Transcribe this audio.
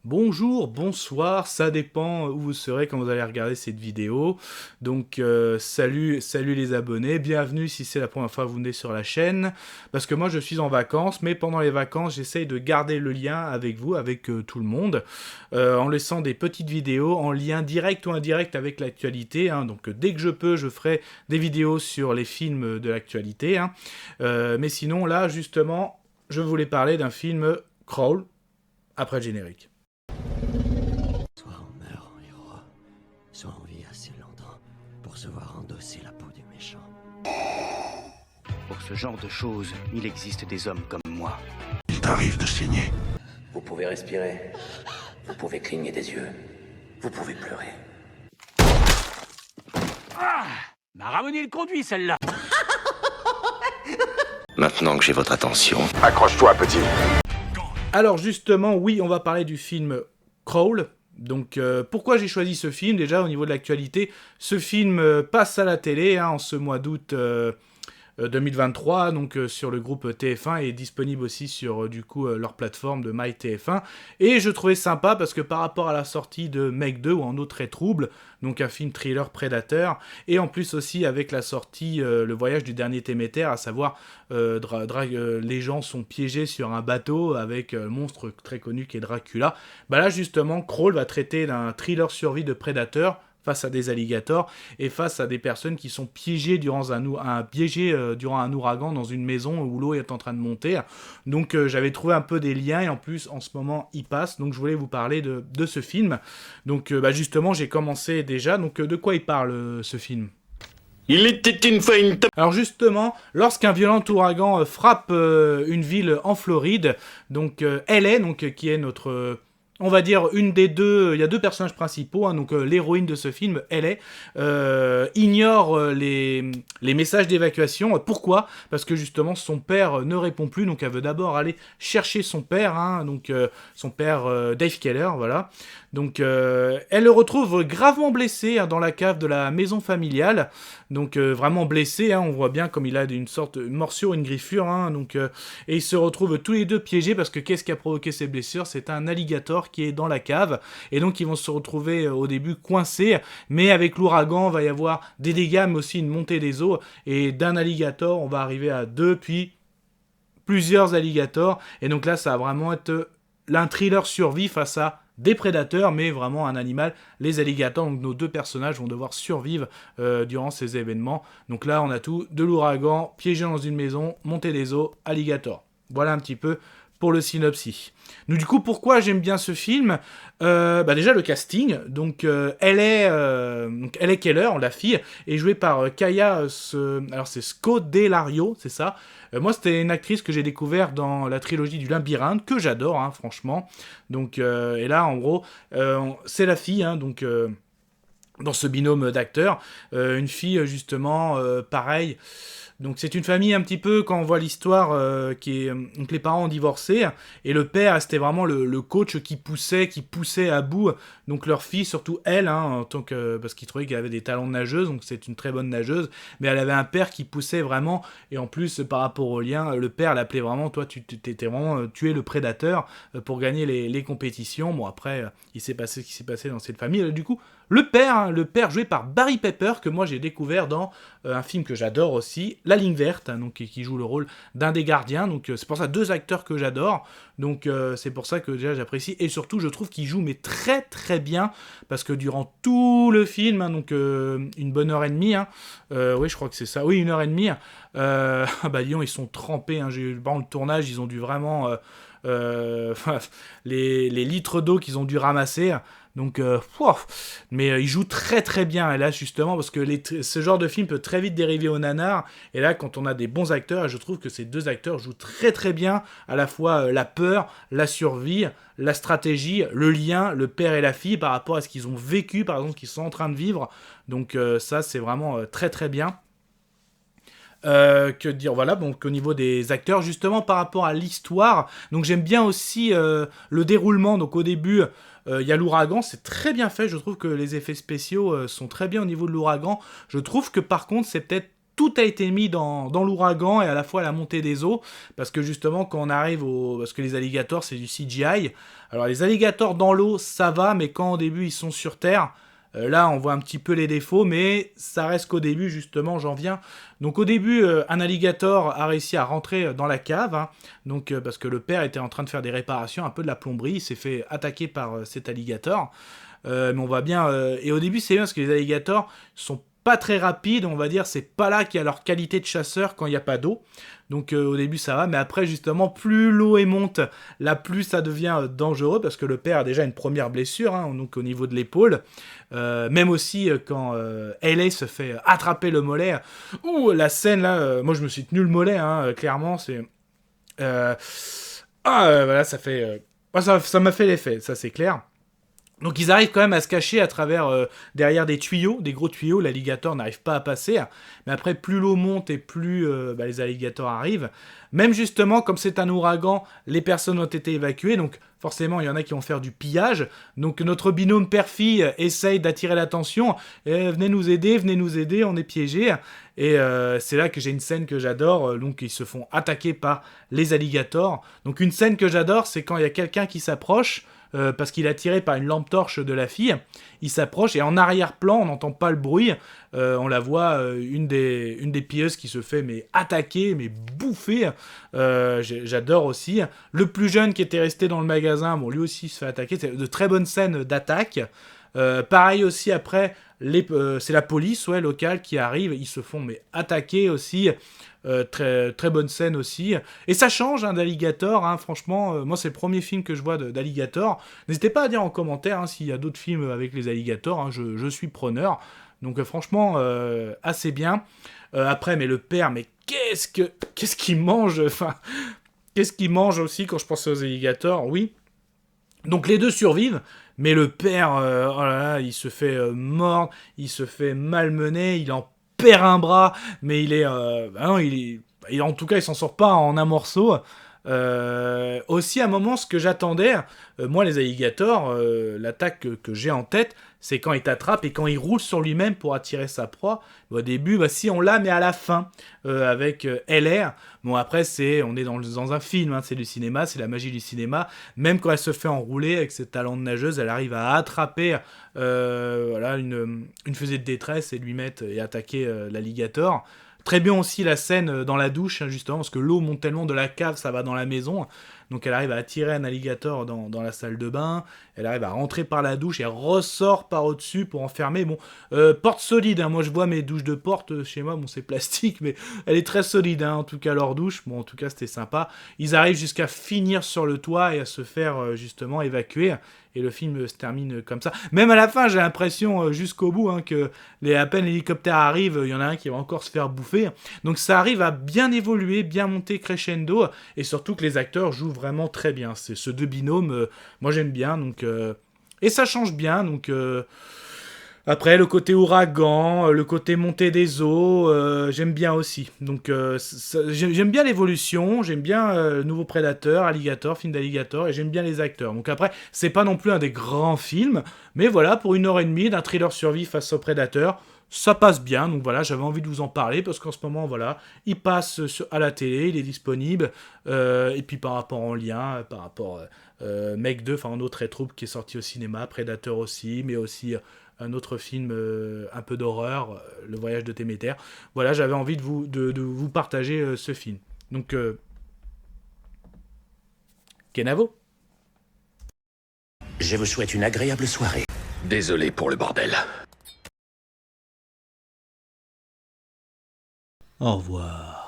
Bonjour, bonsoir, ça dépend où vous serez quand vous allez regarder cette vidéo. Donc salut les abonnés, bienvenue si c'est la première fois que vous venez sur la chaîne. Parce que moi je suis en vacances, mais pendant les vacances j'essaye de garder le lien avec vous, avec tout le monde, en laissant des petites vidéos en lien direct ou indirect avec l'actualité. Donc dès que je peux, je ferai des vidéos sur les films de l'actualité. Mais sinon là justement, je voulais parler d'un film Crawl, après le générique. Soit on meurt en héros, soit on vit assez longtemps pour se voir endosser la peau du méchant. Pour ce genre de choses, il existe des hommes comme moi. Il t'arrive de saigner. Vous pouvez respirer, vous pouvez cligner des yeux, vous pouvez pleurer. M'a ramené le conduit, celle-là. Maintenant que j'ai votre attention, Accroche-toi, petit. Alors justement, oui, on va parler du film Crawl. Donc pourquoi j'ai choisi ce film? Déjà au niveau de l'actualité, ce film passe à la télé en ce mois d'août 2023, donc sur le groupe TF1 et est disponible aussi sur du coup leur plateforme de MyTF1. Et je trouvais sympa parce que par rapport à la sortie de Meg 2 ou En eau très trouble, donc un film thriller prédateur, et en plus aussi avec la sortie Le voyage du dernier Déméter, à savoir les gens sont piégés sur un bateau avec un monstre très connu qui est Dracula. Bah là justement, Crawl va traiter d'un thriller survie de prédateurs face à des alligators et face à des personnes qui sont piégées durant un ouragan dans une maison où l'eau est en train de monter. Donc j'avais trouvé un peu des liens et en plus en ce moment il passe, donc je voulais vous parler de ce film. Donc justement j'ai commencé déjà, donc de quoi il parle ce film? Il était une fois une Alors justement, lorsqu'un violent ouragan frappe une ville en Floride, donc LA, donc qui est notre on va dire une des deux, il y a deux personnages principaux, donc l'héroïne de ce film, ignore les messages d'évacuation. Pourquoi? Parce que justement son père ne répond plus, donc elle veut d'abord aller chercher son père, son père Dave Keller, voilà. Donc elle le retrouve gravement blessé dans la cave de la maison familiale, donc vraiment blessé, on voit bien comme il a une sorte de morsure, une griffure, et ils se retrouvent tous les deux piégés parce que qu'est-ce qui a provoqué ces blessures? C'est un alligator qui est dans la cave, et donc ils vont se retrouver au début coincés, mais avec l'ouragan, il va y avoir des dégâts, mais aussi une montée des eaux, et d'un alligator, on va arriver à deux, puis plusieurs alligators, et donc là, ça va vraiment être un thriller survie face à des prédateurs, mais vraiment un animal, les alligators. Donc nos deux personnages vont devoir survivre durant ces événements. Donc là, on a tout, de l'ouragan, piégé dans une maison, montée des eaux, alligator. Voilà un petit peu pour le synopsis. Donc du coup, pourquoi j'aime bien ce film? Déjà le casting. Donc elle est Keller, la fille, est jouée par Kaya. Alors c'est Scodelario, c'est ça. Moi, c'était une actrice que j'ai découvert dans la trilogie du Labyrinthe, que j'adore, franchement. Donc et là, en gros, c'est la fille, dans ce binôme d'acteurs, une fille justement, pareil. Donc c'est une famille un petit peu, quand on voit l'histoire, donc les parents ont divorcé, et le père, c'était vraiment le coach qui poussait à bout, donc leur fille, surtout elle, en tant que, parce qu'il trouvait qu'elle avait des talents de nageuse, donc c'est une très bonne nageuse, mais elle avait un père qui poussait vraiment, et en plus, par rapport au lien, le père l'appelait vraiment, toi, tu t'étais vraiment, tu es le prédateur, pour gagner les compétitions. Bon, après, il s'est passé ce qui s'est passé dans cette famille, du coup, le père joué par Barry Pepper, que moi j'ai découvert dans un film que j'adore aussi, La Ligne Verte, donc qui joue le rôle d'un des gardiens. Donc c'est pour ça deux acteurs que j'adore. Donc c'est pour ça que déjà j'apprécie, et surtout je trouve qu'il joue mais très très bien, parce que durant tout le film, une bonne heure et demie, oui je crois que c'est ça, oui 1 heure et demie, disons, ils sont trempés, pendant le tournage ils ont dû vraiment les litres d'eau qu'ils ont dû ramasser. Donc, mais il joue très très bien. Et là, justement, parce que ce genre de film peut très vite dériver au nanar. Et là, quand on a des bons acteurs, je trouve que ces deux acteurs jouent très très bien à la fois la peur, la survie, la stratégie, le lien, le père et la fille par rapport à ce qu'ils ont vécu, par exemple, ce qu'ils sont en train de vivre. Donc, ça, c'est vraiment très très bien. Que dire, voilà, donc au niveau des acteurs, justement par rapport à l'histoire, donc j'aime bien aussi le déroulement. Donc au début, il y a l'ouragan, c'est très bien fait, je trouve que les effets spéciaux sont très bien au niveau de l'ouragan. Je trouve que par contre c'est peut-être tout a été mis dans l'ouragan et à la fois la montée des eaux, parce que justement quand on arrive parce que les alligators c'est du CGI, alors les alligators dans l'eau ça va, mais quand au début ils sont sur terre, là on voit un petit peu les défauts, mais ça reste qu'au début justement, j'en viens. Donc au début un alligator a réussi à rentrer dans la cave, hein, donc parce que le père était en train de faire des réparations, un peu de la plomberie, il s'est fait attaquer par cet alligator. Mais on va bien... et au début, c'est bien parce que les alligators sont pas très rapides, on va dire. C'est pas là qu'il y a leur qualité de chasseur quand il n'y a pas d'eau. Donc au début, ça va. Mais après, justement, plus l'eau monte, là, plus ça devient dangereux parce que le père a déjà une première blessure, hein, donc au niveau de l'épaule. Même aussi quand Hayley se fait attraper le mollet. Ouh, la scène, là, moi, je me suis tenu le mollet, hein, clairement. C'est... voilà, ça fait... ça m'a fait l'effet, ça, c'est clair. Donc ils arrivent quand même à se cacher à travers derrière des tuyaux, des gros tuyaux, l'alligator n'arrive pas à passer, mais après plus l'eau monte et plus les alligators arrivent. Même justement, comme c'est un ouragan, les personnes ont été évacuées, donc forcément il y en a qui vont faire du pillage. Donc notre binôme père-fille essaye d'attirer l'attention, venez nous aider, on est piégés. Et c'est là que j'ai une scène que j'adore, donc ils se font attaquer par les alligators. Donc une scène que j'adore, c'est quand il y a quelqu'un qui s'approche, parce qu'il est attiré par une lampe torche de la fille, il s'approche et en arrière-plan, on n'entend pas le bruit, on la voit, une des pilleuses qui se fait attaquer, bouffer, j'adore aussi. Le plus jeune qui était resté dans le magasin, bon lui aussi se fait attaquer, c'est de très bonnes scènes d'attaque. Pareil aussi après, c'est la police locale qui arrive, ils se font attaquer aussi. Très, très bonne scène aussi. Et ça change d'Alligator, hein, franchement. Moi, c'est le premier film que je vois d'Alligator. N'hésitez pas à dire en commentaire s'il y a d'autres films avec les alligators. Hein, je suis preneur. Donc, franchement, assez bien. Après, mais le père, qu'est-ce qu'il mange, enfin, qu'est-ce qu'il mange aussi quand je pense aux alligators, oui. Donc, les deux survivent. Mais le père, oh là là, il se fait mordre, il se fait malmener, il en perd un bras, mais il est... en tout cas, il s'en sort pas en un morceau. Aussi, à un moment, ce que j'attendais, moi, les alligators, l'attaque que j'ai en tête, c'est quand il t'attrape et quand il roule sur lui-même pour attirer sa proie. Au début, si on l'a, mais à la fin, avec LR. Bon, après, on est dans un film, hein, c'est du cinéma, c'est la magie du cinéma. Même quand elle se fait enrouler avec ses talons de nageuse, elle arrive à attraper une fusée de détresse et lui mettre et attaquer l'alligator. Très bien aussi la scène dans la douche, hein, justement, parce que l'eau monte tellement de la cave, ça va dans la maison. Donc elle arrive à attirer un alligator dans la salle de bain, elle arrive à rentrer par la douche et elle ressort par au-dessus pour enfermer. Bon, porte solide, hein, moi je vois mes douches de porte chez moi, bon c'est plastique, mais elle est très solide, hein, en tout cas leur douche. Bon, en tout cas c'était sympa. Ils arrivent jusqu'à finir sur le toit et à se faire justement évacuer. Et le film se termine comme ça. Même à la fin, j'ai l'impression, jusqu'au bout, hein, que à peine l'hélicoptère arrive, il y en a un qui va encore se faire bouffer. Donc ça arrive à bien évoluer, bien monter crescendo, et surtout que les acteurs jouent vraiment très bien. C'est ce deux binômes, moi j'aime bien, donc... et ça change bien, donc... Après, le côté ouragan, le côté montée des eaux, j'aime bien aussi. Donc, j'aime bien l'évolution, j'aime bien le nouveau Predator, Alligator, film d'Alligator, et j'aime bien les acteurs. Donc après, c'est pas non plus un des grands films, mais voilà, pour 1h30 d'un thriller survie face au Predator, ça passe bien. Donc voilà, j'avais envie de vous en parler, parce qu'en ce moment, voilà, il passe à la télé, il est disponible, et puis par rapport en lien, par rapport Meg 2, enfin un autre troupe qui est sorti au cinéma, Predator aussi, mais aussi... un autre film un peu d'horreur, Le Voyage de Déméter. Voilà, j'avais envie de vous partager ce film. Donc, Kenavo. Je vous souhaite une agréable soirée. Désolé pour le bordel. Au revoir.